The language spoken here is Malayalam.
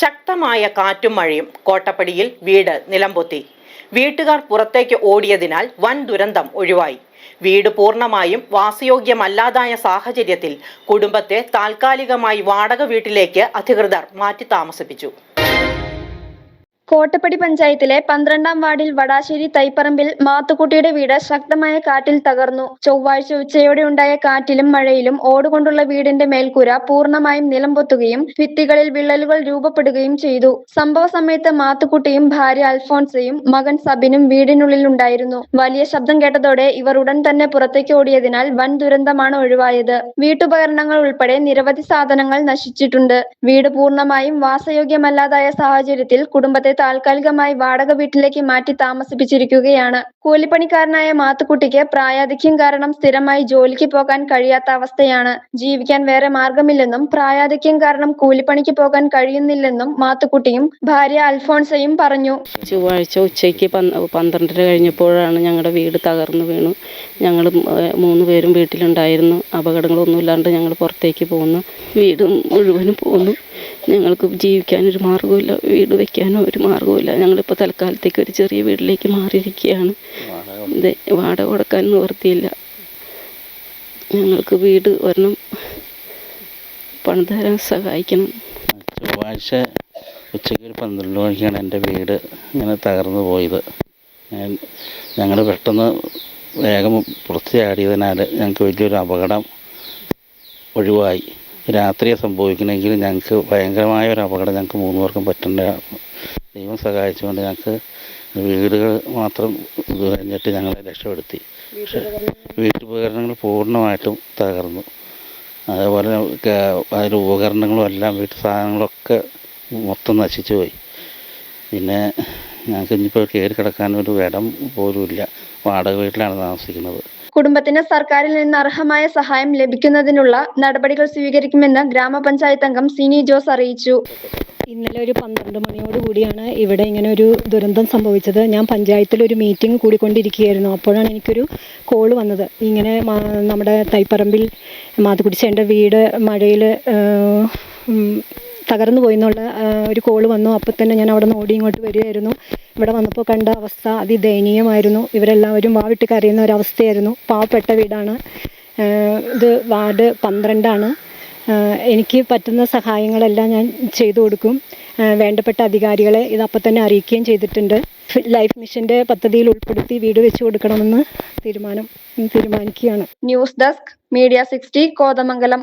ശക്തമായ കാറ്റും മഴയും കോട്ടപ്പടിയിൽ വീട് നിലംപൊത്തി. വീട്ടുകാർ പുറത്തേക്ക് ഓടിയതിനാൽ വൻ ദുരന്തം ഒഴിവായി. വീട് പൂർണ്ണമായും വാസയോഗ്യമല്ലാതായ സാഹചര്യത്തിൽ കുടുംബത്തെ താൽക്കാലികമായി വാടക വീട്ടിലേക്ക് അധികൃതർ മാറ്റി താമസിപ്പിച്ചു. കോട്ടപ്പടി പഞ്ചായത്തിലെ 12-ാം വാർഡിൽ വടാശ്ശേരി തൈപ്പറമ്പിൽ മാത്തുക്കുട്ടിയുടെ വീട് ശക്തമായ കാറ്റിൽ തകർന്നു. ചൊവ്വാഴ്ച ഉച്ചയോടെ ഉണ്ടായ കാറ്റിലും മഴയിലും ഓടുകൊണ്ടുള്ള വീടിന്റെ മേൽക്കൂര പൂർണ്ണമായും നിലംപൊത്തുകയും ഭിത്തികളിൽ വിള്ളലുകൾ രൂപപ്പെടുകയും ചെയ്തു. സംഭവ സമയത്ത് മാത്തുക്കുട്ടിയും ഭാര്യ അൽഫോൺസയും മകൻ സബിനും വീടിനുള്ളിലുണ്ടായിരുന്നു. വലിയ ശബ്ദം കേട്ടതോടെ ഇവർ ഉടൻ തന്നെ പുറത്തേക്ക് ഓടിയതിനാൽ വൻ ദുരന്തമാണ് ഒഴിവായത്. വീട്ടുപകരണങ്ങൾ ഉൾപ്പെടെ നിരവധി സാധനങ്ങൾ നശിച്ചിട്ടുണ്ട്. വീട് പൂർണ്ണമായും വാസയോഗ്യമല്ലാതായ സാഹചര്യത്തിൽ കുടുംബത്തെ താൽക്കാലികമായി വാടക വീട്ടിലേക്ക് മാറ്റി താമസിപ്പിച്ചിരിക്കുകയാണ്. കൂലിപ്പണിക്കാരനായ മാത്തുക്കുട്ടിക്ക് പ്രായാധിക്യം കാരണം സ്ഥിരമായി ജോലിക്ക് പോകാൻ കഴിയാത്ത അവസ്ഥയാണ്. ജീവിക്കാൻ വേറെ മാർഗമില്ലെന്നും പ്രായാധിക്യം കാരണം കൂലിപ്പണിക്ക് പോകാൻ കഴിയുന്നില്ലെന്നും മാത്തുക്കുട്ടിയും ഭാര്യ അൽഫോൺസയും പറഞ്ഞു. ചൊവ്വാഴ്ച ഉച്ചയ്ക്ക് 12:30 കഴിഞ്ഞപ്പോഴാണ് ഞങ്ങളുടെ വീട് തകർന്നു വീണു. ഞങ്ങൾ 3 പേരും വീട്ടിലുണ്ടായിരുന്നു. അപകടങ്ങളൊന്നുമില്ലാണ്ട് ഞങ്ങൾ പുറത്തേക്ക് പോകുന്നു. വീട് മുഴുവനും പോകുന്നു. ഞങ്ങൾക്ക് ജീവിക്കാനൊരു മാർഗ്ഗമില്ല, വീട് വയ്ക്കാനോ ഒരു മാർഗ്ഗമില്ല. ഞങ്ങളിപ്പോൾ തൽക്കാലത്തേക്ക് ഒരു ചെറിയ വീട്ടിലേക്ക് മാറിയിരിക്കുകയാണ്. വാടക കൊടുക്കാൻ നിവൃത്തിയില്ല. ഞങ്ങൾക്ക് വീട് ഒരെണ്ണം പണിതരാൻ സഹായിക്കണം. ചൊവ്വാഴ്ച ഉച്ചയ്ക്ക് ഒരു 12 മണിക്കാണ് എൻ്റെ വീട് ഇങ്ങനെ തകർന്നു പോയത്. ഞങ്ങൾ പെട്ടെന്ന് വേഗം പുറത്ത് ചാടിയതിനാൽ ഞങ്ങൾക്ക് വലിയൊരു അപകടം ഒഴിവായി. രാത്രിയെ സംഭവിക്കണമെങ്കിൽ ഞങ്ങൾക്ക് ഭയങ്കരമായ ഒരു അപകടം ഞങ്ങൾക്ക് 3 പേർക്കും പറ്റേണ്ട. ദൈവം സഹായിച്ചുകൊണ്ട് ഞങ്ങൾക്ക് വീടുകൾ മാത്രം ഇത് കഴിഞ്ഞിട്ട് ഞങ്ങളെ രക്ഷപ്പെടുത്തി. പക്ഷേ വീട്ടുപകരണങ്ങൾ പൂർണ്ണമായിട്ടും തകർന്നു. അതേപോലെ അതിൽ ഉപകരണങ്ങളും എല്ലാം വീട്ടു സാധനങ്ങളൊക്കെ മൊത്തം നശിച്ചു പോയി. പിന്നെ ഞങ്ങൾക്ക് ഇനിയിപ്പോൾ കയറി കിടക്കാനൊരു ഇടം പോലുമില്ല. വാടക വീട്ടിലാണ് താമസിക്കുന്നത്. കുടുംബത്തിന് സർക്കാരിൽ നിന്ന് അർഹമായ സഹായം ലഭിക്കുന്നതിനുള്ള നടപടികൾ സ്വീകരിക്കുമെന്ന് ഗ്രാമപഞ്ചായത്ത് അംഗം സിനി ജോസ് അറിയിച്ചു. ഇന്നലെ ഒരു 12 മണിയോടുകൂടിയാണ് ഇവിടെ ഇങ്ങനെ ഒരു ദുരന്തം സംഭവിച്ചത്. ഞാൻ പഞ്ചായത്തിൽ ഒരു മീറ്റിംഗ് കൂടിക്കൊണ്ടിരിക്കുകയായിരുന്നു. അപ്പോഴാണ് എനിക്കൊരു കോൾ വന്നത്. ഇങ്ങനെ നമ്മുടെ തൈപ്പറമ്പിൽ മാത്തുക്കുട്ടിച്ചേൻ്റെ വീട് മഴയിൽ തകർന്നു പോയി എന്നുള്ള ഒരു കോൾ വന്നു. അപ്പോൾ തന്നെ ഞാൻ അവിടെ നിന്ന് ഓടി ഇങ്ങോട്ട് വരികയായിരുന്നു. ഇവിടെ വന്നപ്പോൾ കണ്ട അവസ്ഥ അതിദയനീയമായിരുന്നു. ഇവരെല്ലാവരും വാവിട്ട് കരയുന്ന ഒരവസ്ഥയായിരുന്നു. പാവപ്പെട്ട വീടാണ്. ഇത് വാർഡ് 12 എനിക്ക് പറ്റുന്ന സഹായങ്ങളെല്ലാം ഞാൻ ചെയ്തു കൊടുക്കും. വേണ്ടപ്പെട്ട അധികാരികളെ ഇതപ്പം തന്നെ അറിയിക്കുകയും ചെയ്തിട്ടുണ്ട്. ലൈഫ് മിഷൻ്റെ പദ്ധതിയിൽ ഉൾപ്പെടുത്തി വീട് വെച്ച് കൊടുക്കണമെന്ന് തീരുമാനിക്കുകയാണ്. News desk media 60 Kothamangalam.